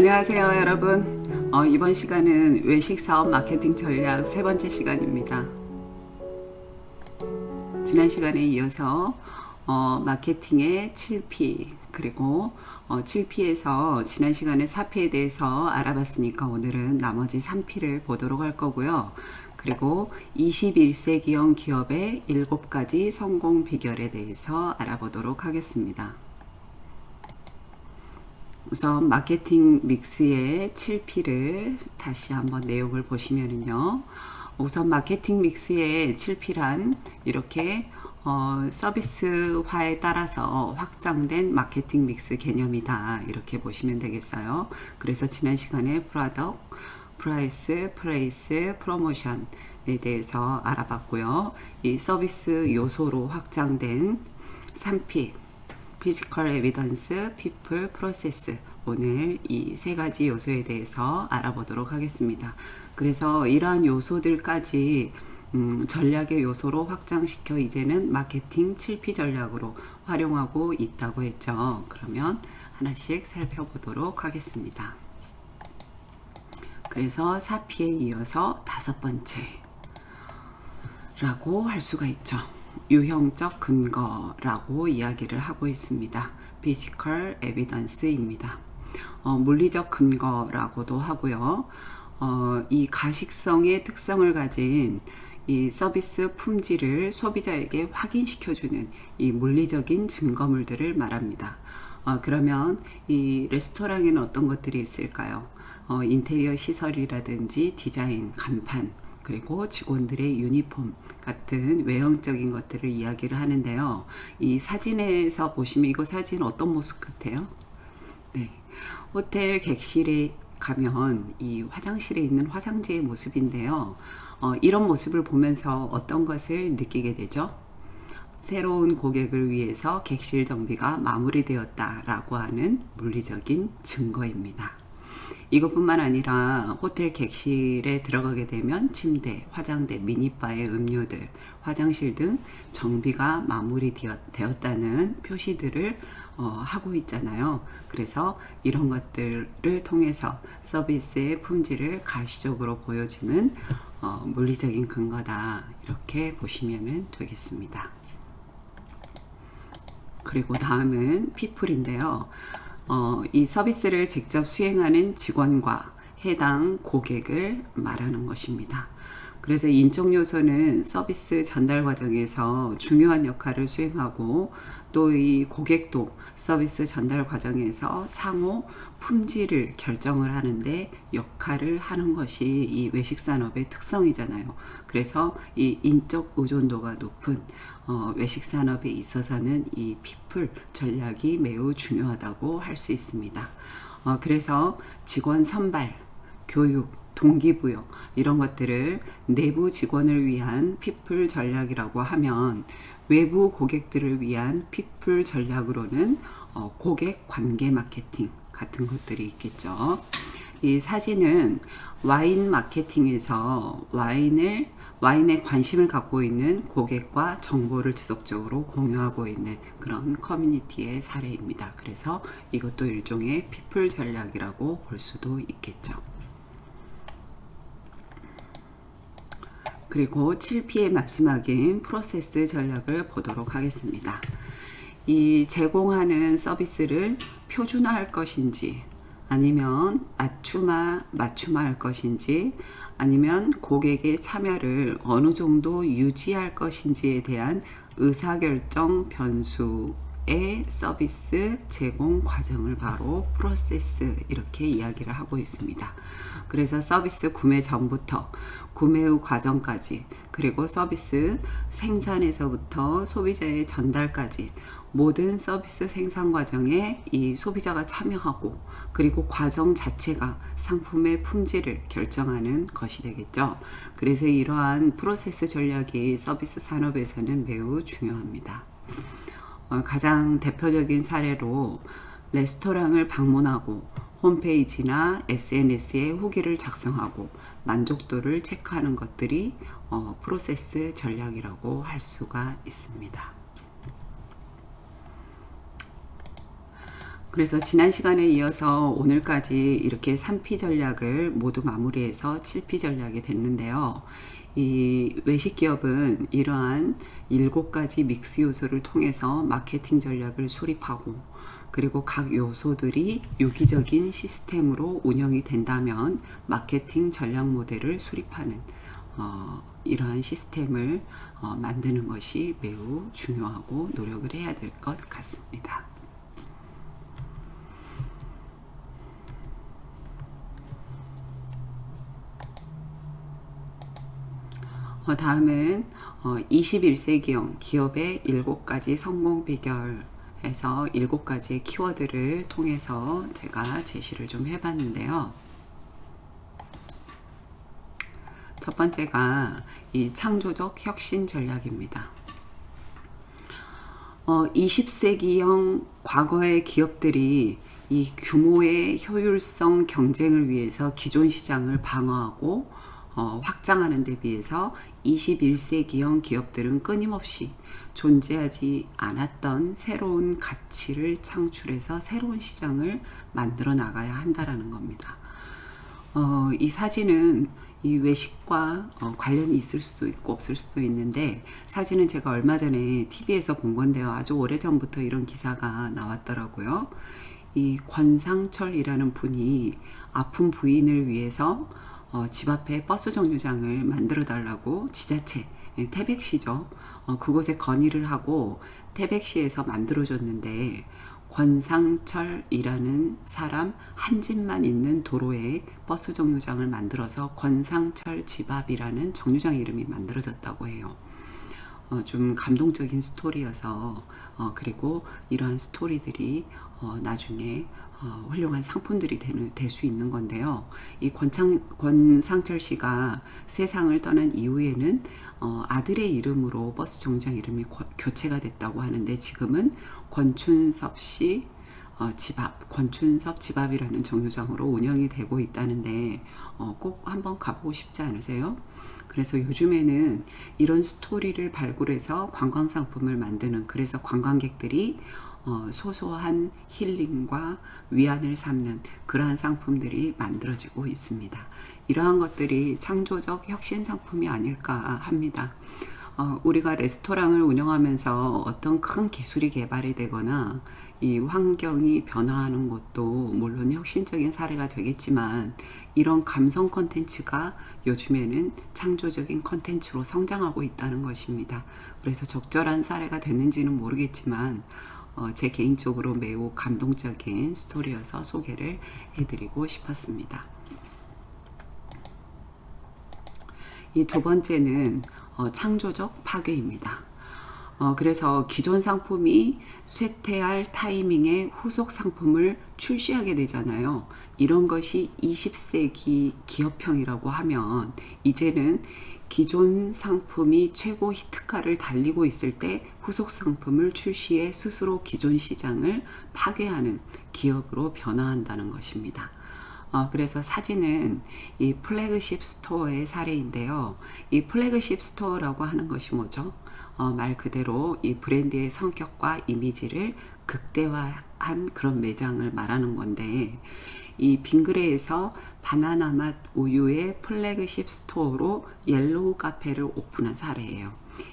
안녕하세요 여러분. 이번 시간은 외식사업 마케팅 전략 세 번째 시간입니다. 지난 시간에 이어서 마케팅의 7P 그리고 7P에서 지난 시간에 4P에 대해서 알아봤으니까 오늘은 나머지 3P를 보도록 할 거고요. 그리고 21세기형 기업의 7가지 성공 비결에 대해서 알아보도록 하겠습니다. 우선 마케팅 믹스의 7P를 다시 한번 내용을 보시면은요. 우선 마케팅 믹스의 7P란 이렇게 서비스화에 따라서 확장된 마케팅 믹스 개념이다. 이렇게 보시면 되겠어요. 그래서 지난 시간에 프로덕트, 프라이스, 플레이스, 프로모션에 대해서 알아봤고요. 이 서비스 요소로 확장된 3P 피지컬 에비던스, 피플, 프로세스 오늘 이 세 가지 요소에 대해서 알아보도록 하겠습니다. 그래서 이러한 요소들까지 전략의 요소로 확장시켜 이제는 마케팅 7P 전략으로 활용하고 있다고 했죠. 그러면 하나씩 살펴보도록 하겠습니다. 그래서 4P에 이어서 5번째라고 할 수가 있죠. 유형적 근거라고 이야기를 하고 있습니다. 피지컬 에비던스입니다. 물리적 근거라고도 하고요. 이 가식성의 특성을 가진 이 서비스 품질을 소비자에게 확인시켜주는 이 물리적인 증거물들을 말합니다. 그러면 이 레스토랑에는 어떤 것들이 있을까요? 인테리어 시설이라든지 디자인, 간판, 그리고 직원들의 유니폼 같은 외형적인 것들을 이야기를 하는데요. 이 사진에서 보시면 이거 사진 어떤 모습 같아요? 네. 호텔 객실에 가면 이 화장실에 있는 화장지의 모습인데요. 이런 모습을 보면서 어떤 것을 느끼게 되죠? 새로운 고객을 위해서 객실 정비가 마무리되었다라고 하는 물리적인 증거입니다. 이것뿐만 아니라 호텔 객실에 들어가게 되면 침대, 화장대, 미니바의 음료들, 화장실 등 정비가 마무리되었다는 표시들을 하고 있잖아요. 그래서 이런 것들을 통해서 서비스의 품질을 가시적으로 보여주는 물리적인 근거다. 이렇게 보시면 되겠습니다. 그리고 다음은 피플인데요. 이 서비스를 직접 수행하는 직원과 해당 고객을 말하는 것입니다. 그래서 인적 요소는 서비스 전달 과정에서 중요한 역할을 수행하고 또 이 고객도 서비스 전달 과정에서 상호 품질을 결정을 하는데 역할을 하는 것이 이 외식 산업의 특성이잖아요. 그래서 이 인적 의존도가 높은 외식 산업에 있어서는 이 피플 전략이 매우 중요하다고 할 수 있습니다. 그래서 직원 선발, 교육, 동기부여 이런 것들을 내부 직원을 위한 피플 전략이라고 하면 외부 고객들을 위한 피플 전략으로는 고객 관계 마케팅 같은 것들이 있겠죠. 이 사진은 와인 마케팅에서 와인에 관심을 갖고 있는 고객과 정보를 지속적으로 공유하고 있는 그런 커뮤니티의 사례입니다. 그래서 이것도 일종의 피플 전략이라고 볼 수도 있겠죠. 그리고 7P의 마지막인 프로세스 전략을 보도록 하겠습니다. 이 제공하는 서비스를 표준화할 것인지 아니면 맞춤화할 것인지 아니면 고객의 참여를 어느 정도 유지할 것인지에 대한 의사결정 변수의 서비스 제공 과정을 바로 프로세스 이렇게 이야기를 하고 있습니다. 그래서 서비스 구매 전부터 구매 후 과정까지 그리고 서비스 생산에서부터 소비자의 전달까지 모든 서비스 생산 과정에 이 소비자가 참여하고 그리고 과정 자체가 상품의 품질을 결정하는 것이 되겠죠. 그래서 이러한 프로세스 전략이 서비스 산업에서는 매우 중요합니다. 가장 대표적인 사례로 레스토랑을 방문하고 홈페이지나 SNS에 후기를 작성하고 만족도를 체크하는 것들이 프로세스 전략이라고 할 수가 있습니다. 그래서 지난 시간에 이어서 오늘까지 이렇게 3P 전략을 모두 마무리해서 7P 전략이 됐는데요. 이 외식 기업은 이러한 7가지 믹스 요소를 통해서 마케팅 전략을 수립하고, 그리고 각 요소들이 유기적인 시스템으로 운영이 된다면 마케팅 전략 모델을 수립하는 이러한 시스템을 만드는 것이 매우 중요하고 노력을 해야 될 것 같습니다. 다음은 21세기형 기업의 7가지 성공 비결에서 7가지의 키워드를 통해서 제가 제시를 좀 해봤는데요. 첫 번째가 이 창조적 혁신 전략입니다. 20세기형 과거의 기업들이 이 규모의 효율성 경쟁을 위해서 기존 시장을 방어하고 확장하는 데 비해서 21세기형 기업들은 끊임없이 존재하지 않았던 새로운 가치를 창출해서 새로운 시장을 만들어 나가야 한다라는 겁니다. 이 사진은 이 외식과 관련이 있을 수도 있고 없을 수도 있는데, 사진은 제가 얼마 전에 TV에서 본 건데요. 아주 오래전부터 이런 기사가 나왔더라고요. 이 권상철이라는 분이 아픈 부인을 위해서 집 앞에 버스 정류장을 만들어 달라고 지자체, 태백시죠. 그곳에 건의를 하고 태백시에서 만들어줬는데, 권상철이라는 사람 한 집만 있는 도로에 버스 정류장을 만들어서 권상철 집앞이라는 정류장 이름이 만들어졌다고 해요. 좀 감동적인 스토리여서 그리고 이러한 스토리들이 나중에 훌륭한 상품들이 될 수 있는 건데요. 이 권상철 씨가 세상을 떠난 이후에는 아들의 이름으로 버스 정류장 이름이 교체가 됐다고 하는데, 지금은 권춘섭 씨 집앞, 권춘섭 집앞이라는 정류장으로 운영이 되고 있다는데 꼭 한번 가보고 싶지 않으세요? 그래서 요즘에는 이런 스토리를 발굴해서 관광 상품을 만드는, 그래서 관광객들이 소소한 힐링과 위안을 삼는 그러한 상품들이 만들어지고 있습니다. 이러한 것들이 창조적 혁신 상품이 아닐까 합니다. 우리가 레스토랑을 운영하면서 어떤 큰 기술이 개발이 되거나 이 환경이 변화하는 것도 물론 혁신적인 사례가 되겠지만, 이런 감성 콘텐츠가 요즘에는 창조적인 콘텐츠로 성장하고 있다는 것입니다. 그래서 적절한 사례가 됐는지는 모르겠지만 제 개인적으로 매우 감동적인 스토리여서 소개를 해드리고 싶었습니다. 이 두 번째는 창조적 파괴입니다. 그래서 기존 상품이 쇠퇴할 타이밍에 후속 상품을 출시하게 되잖아요. 이런 것이 20세기 기업형이라고 하면, 이제는 기존 상품이 최고 히트가를 달리고 있을 때 후속 상품을 출시해 스스로 기존 시장을 파괴하는 기업으로 변화한다는 것입니다. 그래서 사진은 이 플래그십 스토어의 사례인데요. 이 플래그십 스토어라고 하는 것이 뭐죠? 말 그대로 이 브랜드의 성격과 이미지를 극대화한 그런 매장을 말하는 건데, 이 빙그레에서 바나나 맛 우유의 플래그십 스토어로 옐로우 카페를 오픈한 사례예요.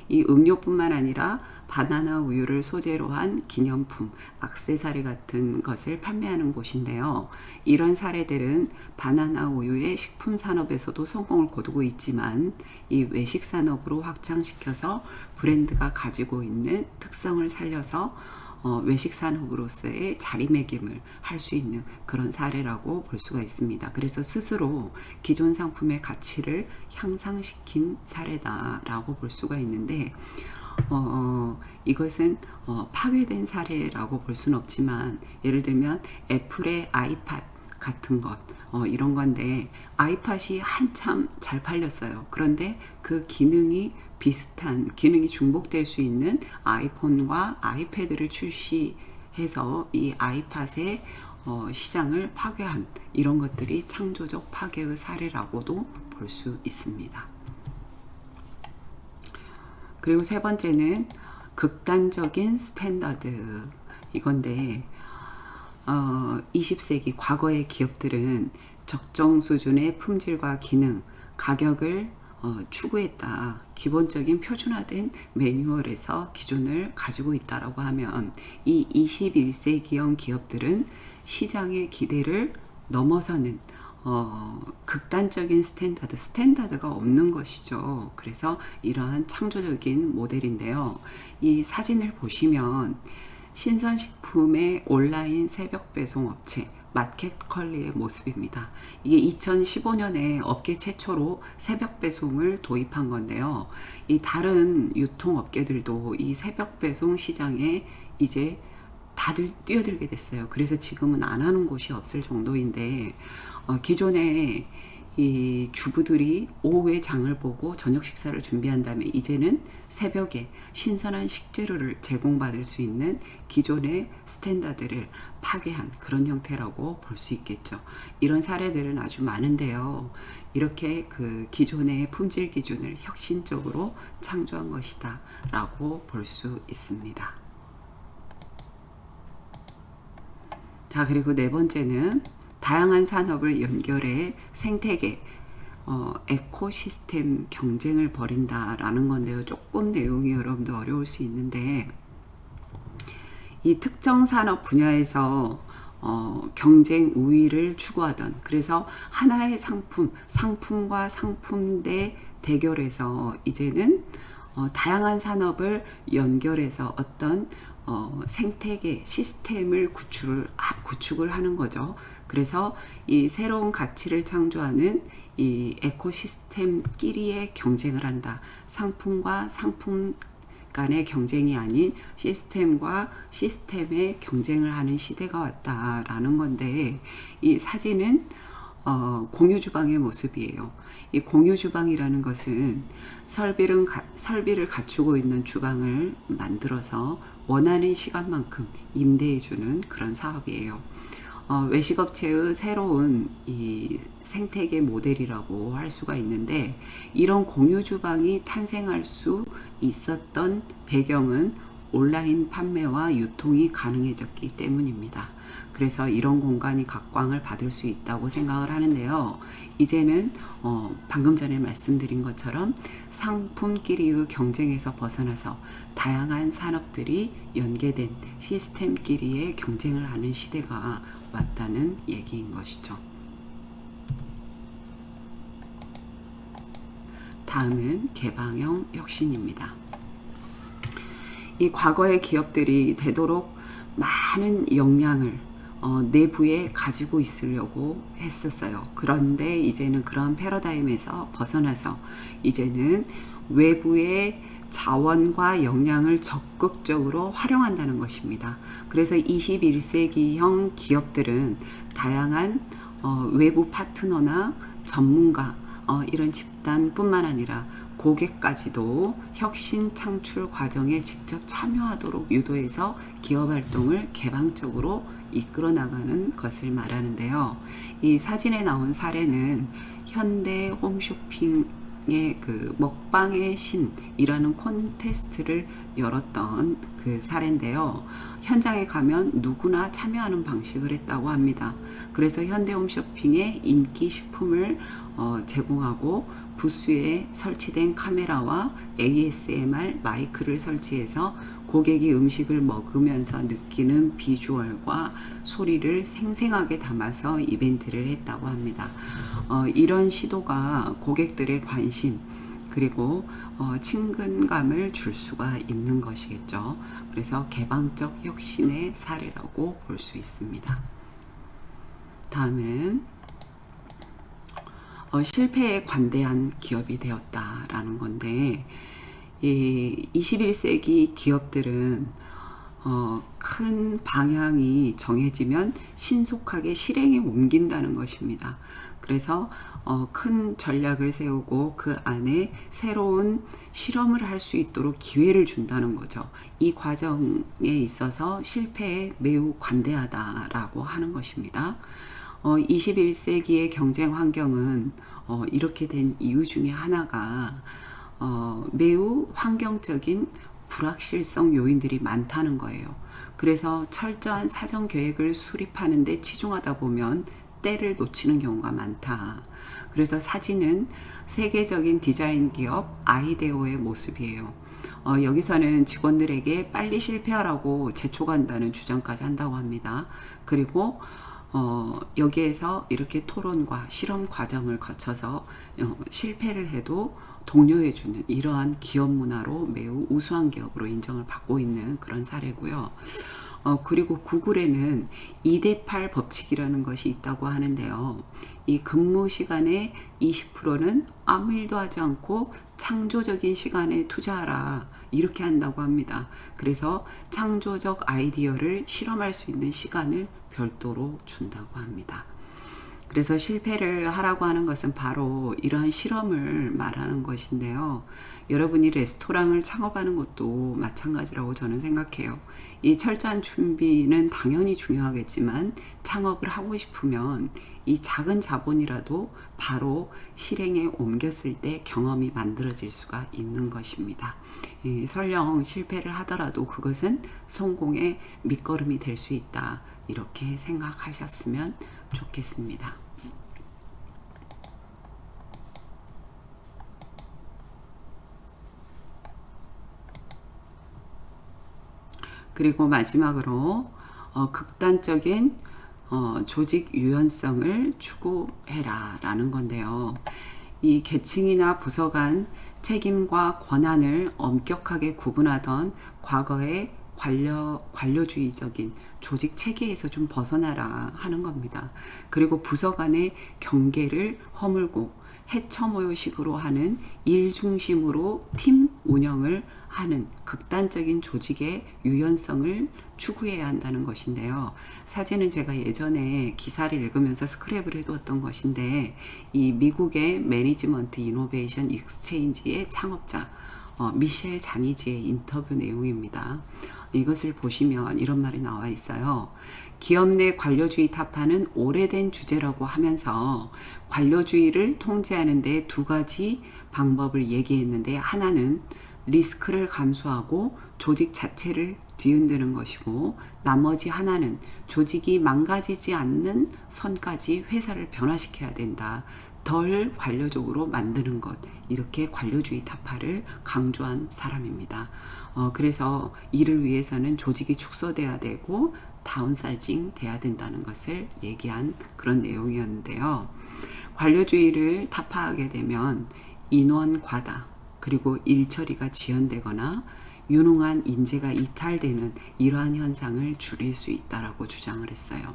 이 음료뿐만 아니라 바나나 우유를 소재로 한 기념품, 액세서리 같은 것을 판매하는 곳인데요. 이런 사례들은 바나나 우유의 식품 산업에서도 성공을 거두고 있지만, 이 외식 산업으로 확장시켜서 브랜드가 가지고 있는 특성을 살려서 외식 산업으로서의 자리매김을 할 수 있는 그런 사례라고 볼 수가 있습니다. 그래서 스스로 기존 상품의 가치를 향상시킨 사례다라고 볼 수가 있는데, 이것은 파괴된 사례라고 볼 수는 없지만, 예를 들면 애플의 아이팟 같은 것, 이런 건데, 아이팟이 한참 잘 팔렸어요. 그런데 그 기능이 비슷한, 기능이 중복될 수 있는 아이폰과 아이패드를 출시해서 이 아이팟의 시장을 파괴한, 이런 것들이 창조적 파괴의 사례라고도 볼 수 있습니다. 그리고 세 번째는 극단적인 스탠더드, 이건데 20세기 과거의 기업들은 적정 수준의 품질과 기능, 가격을 추구했다. 기본적인 표준화된 매뉴얼에서 기준을 가지고 있다라고 하면 이 21세기형 기업들은 시장의 기대를 넘어서는 극단적인 스탠다드가 없는 것이죠. 그래서 이러한 창조적인 모델인데요. 이 사진을 보시면 신선식품의 온라인 새벽 배송 업체 마켓컬리의 모습입니다. 이게 2015년에 업계 최초로 새벽 배송을 도입한 건데요. 이 다른 유통업계들도 이 새벽 배송 시장에 이제 다들 뛰어들게 됐어요. 그래서 지금은 안 하는 곳이 없을 정도인데 기존에 이 주부들이 오후에 장을 보고 저녁 식사를 준비한 다음에 이제는 새벽에 신선한 식재료를 제공받을 수 있는 기존의 스탠다드를 파괴한 그런 형태라고 볼 수 있겠죠. 이런 사례들은 아주 많은데요. 이렇게 그 기존의 품질 기준을 혁신적으로 창조한 것이다 라고 볼 수 있습니다. 자, 그리고 네 번째는 다양한 산업을 연결해 생태계, 에코시스템 경쟁을 벌인다라는 건데요. 조금 내용이 여러분도 어려울 수 있는데 이 특정 산업 분야에서 경쟁 우위를 추구하던, 그래서 하나의 상품과 상품대 대결에서 이제는 다양한 산업을 연결해서 어떤 생태계 시스템을 구축을 하는 거죠. 그래서 이 새로운 가치를 창조하는 이 에코시스템끼리의 경쟁을 한다. 상품과 상품 간의 경쟁이 아닌 시스템과 시스템의 경쟁을 하는 시대가 왔다라는 건데, 이 사진은 공유주방의 모습이에요. 이 공유주방이라는 것은 설비를 갖추고 있는 주방을 만들어서 원하는 시간만큼 임대해주는 그런 사업이에요. 외식업체의 새로운 이 생태계 모델이라고 할 수가 있는데, 이런 공유주방이 탄생할 수 있었던 배경은 온라인 판매와 유통이 가능해졌기 때문입니다. 그래서 이런 공간이 각광을 받을 수 있다고 생각을 하는데요. 이제는 방금 전에 말씀드린 것처럼 상품끼리의 경쟁에서 벗어나서 다양한 산업들이 연계된 시스템끼리의 경쟁을 하는 시대가 왔다는 얘기인 것이죠. 다음은 개방형 혁신입니다. 이 과거의 기업들이 되도록 많은 역량을 내부에 가지고 있으려고 했었어요. 그런데 이제는 그런 패러다임에서 벗어나서 이제는 외부의 자원과 역량을 적극적으로 활용한다는 것입니다. 그래서 21세기형 기업들은 다양한 외부 파트너나 전문가, 이런 집단뿐만 아니라 고객까지도 혁신 창출 과정에 직접 참여하도록 유도해서 기업 활동을 개방적으로 이끌어 나가는 것을 말하는데요. 이 사진에 나온 사례는 현대 홈쇼핑의 그 먹방의 신이라는 콘테스트를 열었던 그 사례인데요. 현장에 가면 누구나 참여하는 방식을 했다고 합니다. 그래서 현대 홈쇼핑의 인기 식품을 제공하고 부스에 설치된 카메라와 ASMR 마이크를 설치해서 고객이 음식을 먹으면서 느끼는 비주얼과 소리를 생생하게 담아서 이벤트를 했다고 합니다. 이런 시도가 고객들의 관심 그리고 친근감을 줄 수가 있는 것이겠죠. 그래서 개방적 혁신의 사례라고 볼 수 있습니다. 다음은 실패에 관대한 기업이 되었다라는 건데, 이 21세기 기업들은 큰 방향이 정해지면 신속하게 실행에 옮긴다는 것입니다. 그래서 큰 전략을 세우고 그 안에 새로운 실험을 할 수 있도록 기회를 준다는 거죠. 이 과정에 있어서 실패에 매우 관대하다라고 하는 것입니다. 21세기의 경쟁 환경은 이렇게 된 이유 중에 하나가 매우 환경적인 불확실성 요인들이 많다는 거예요. 그래서 철저한 사전 계획을 수립하는 데 치중하다 보면 때를 놓치는 경우가 많다. 그래서 사진은 세계적인 디자인 기업 아이데오의 모습이에요. 여기서는 직원들에게 빨리 실패하라고 재촉한다는 주장까지 한다고 합니다. 그리고 여기에서 이렇게 토론과 실험 과정을 거쳐서 실패를 해도 독려해주는 이러한 기업 문화로 매우 우수한 기업으로 인정을 받고 있는 그런 사례고요. 그리고 구글에는 2대8 법칙이라는 것이 있다고 하는데요. 이 근무 시간의 20%는 아무 일도 하지 않고 창조적인 시간에 투자하라. 이렇게 한다고 합니다. 그래서 창조적 아이디어를 실험할 수 있는 시간을 별도로 준다고 합니다. 그래서 실패를 하라고 하는 것은 바로 이러한 실험을 말하는 것인데요. 여러분이 레스토랑을 창업하는 것도 마찬가지라고 저는 생각해요. 이 철저한 준비는 당연히 중요하겠지만 창업을 하고 싶으면 이 작은 자본이라도 바로 실행에 옮겼을 때 경험이 만들어질 수가 있는 것입니다. 설령 실패를 하더라도 그것은 성공의 밑거름이 될 수 있다. 이렇게 생각하셨으면 좋겠습니다. 그리고 마지막으로 극단적인 조직 유연성을 추구해라 라는 건데요. 이 계층이나 부서 간 책임과 권한을 엄격하게 구분하던 과거의 관료주의적인 조직 체계에서 좀 벗어나라 하는 겁니다. 그리고 부서 간의 경계를 허물고 해처모여식으로 하는 일 중심으로 팀 운영을 하는 극단적인 조직의 유연성을 추구해야 한다는 것인데요. 사진은 제가 예전에 기사를 읽으면서 스크랩을 해두었던 것인데 이 미국의 매니지먼트 이노베이션 익스체인지의 창업자 미셸 자니지의 인터뷰 내용입니다. 이것을 보시면 이런 말이 나와 있어요. 기업 내 관료주의 타파는 오래된 주제라고 하면서 관료주의를 통제하는 데 두 가지 방법을 얘기했는데 하나는 리스크를 감수하고 조직 자체를 뒤흔드는 것이고 나머지 하나는 조직이 망가지지 않는 선까지 회사를 변화시켜야 된다. 덜 관료적으로 만드는 것. 이렇게 관료주의 타파를 강조한 사람입니다. 그래서 이를 위해서는 조직이 축소돼야 되고 다운사이징 돼야 된다는 것을 얘기한 그런 내용이었는데요. 관료주의를 타파하게 되면 인원 과다 그리고 일처리가 지연되거나 유능한 인재가 이탈되는 이러한 현상을 줄일 수 있다라고 주장을 했어요.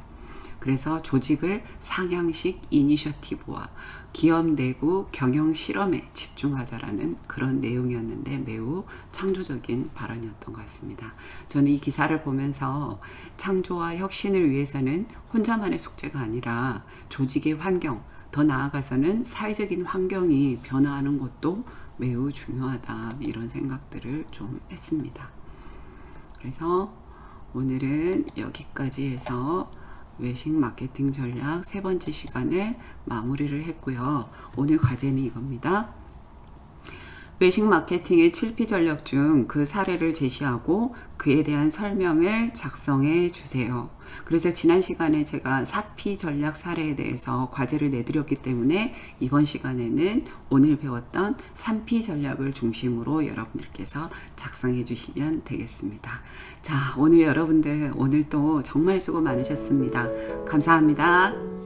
그래서 조직을 상향식 이니셔티브와 기업 내부 경영 실험에 집중하자라는 그런 내용이었는데 매우 창조적인 발언이었던 것 같습니다. 저는 이 기사를 보면서 창조와 혁신을 위해서는 혼자만의 숙제가 아니라 조직의 환경, 더 나아가서는 사회적인 환경이 변화하는 것도 매우 중요하다 이런 생각들을 좀 했습니다. 그래서 오늘은 여기까지 해서 외식 마케팅 전략 세 번째 시간을 마무리를 했고요. 오늘 과제는 이겁니다. 외식 마케팅의 7P 전략 중 그 사례를 제시하고 그에 대한 설명을 작성해 주세요. 그래서 지난 시간에 제가 4P 전략 사례에 대해서 과제를 내드렸기 때문에 이번 시간에는 오늘 배웠던 3P 전략을 중심으로 여러분들께서 작성해 주시면 되겠습니다. 자, 오늘 여러분들 오늘 또 정말 수고 많으셨습니다. 감사합니다.